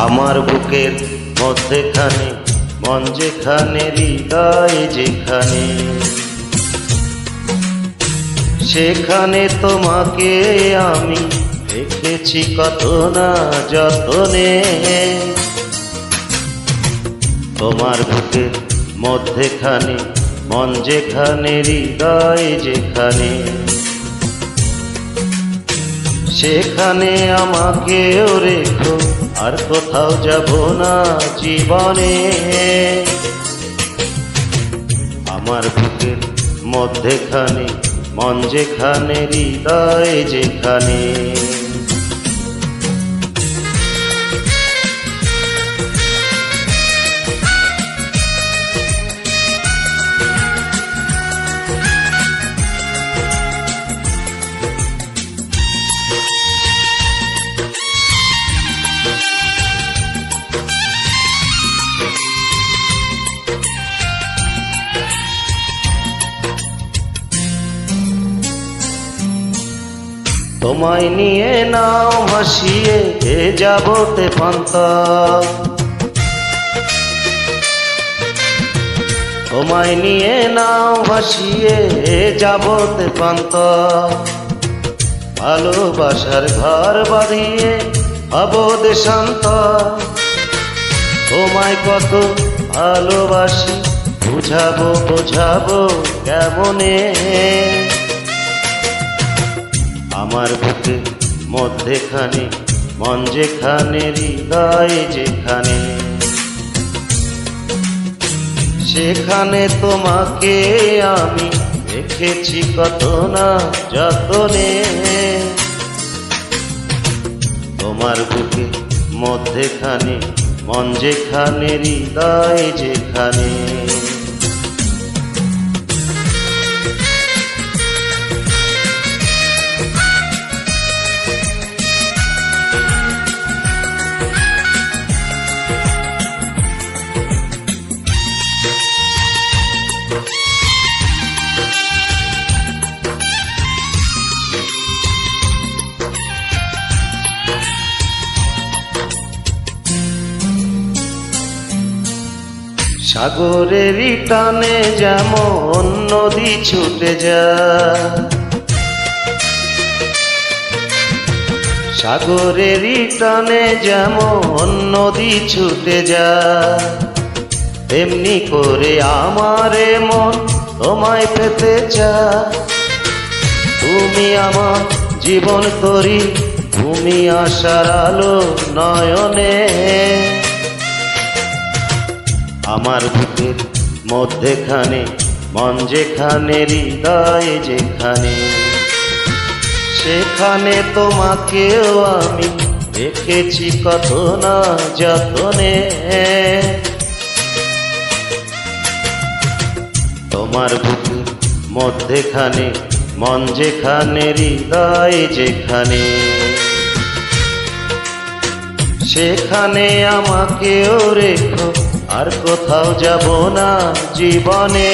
আমার বুকের মধ্যেখানে মন যেখানে, হৃদয় যেখানে, সেখানে তোমাকে আমি রেখেছি কত না যতনে। তোমার বুকের মধ্যেখানে মন যেখানে, হৃদয় যেখানে, সেখানে আমাকেও রেখো, আর কোথাও যাব না জীবনে। আমার বুকের মধ্যেখানে মন যেখানে, হৃদয় যেখানে। তোমায় নিয়ে নাও ভাসিয়ে এ যাবতে পান্তা, তোমায় নিয়ে নাও ভাসিয়ে এ যাবতে পান্তা। ভালোবাসার ঘর বাঁধিয়ে হব দেশান্ত, তোমায় কত ভালোবাসি বুঝাবো বোঝাবো কেমনে। আমার বুকের মধ্যেখানে মন যেখানে, হৃদয় যেখানে, সেখানে তোমাকে আমি রেখেছি কত না যতনে। তোমার বুকের মধ্যেখানে মন যেখানে, হৃদয় যেখানে। সাগরেরই টানে যেমন নদী ছুটে যায়, সাগরেরই টানে যেমন নদী ছুটে যায়, তেমনি করে আমারে মন তোমায় পেতে চায়। তুমি আমার জীবন তরি, তুমি আশার আলো নয়নে। আমার বুকের মধ্যেখানে মন যেখানে, হৃদয় যেখানে, সেখানে তোমাকেও আমি রেখেছি কত না যতনে। তোমার বুকের মধ্যেখানে মন যেখানে, হৃদয় যেখানে, সেখানে আমাকেও রেখো, আর কোথাও যাব না জীবনে।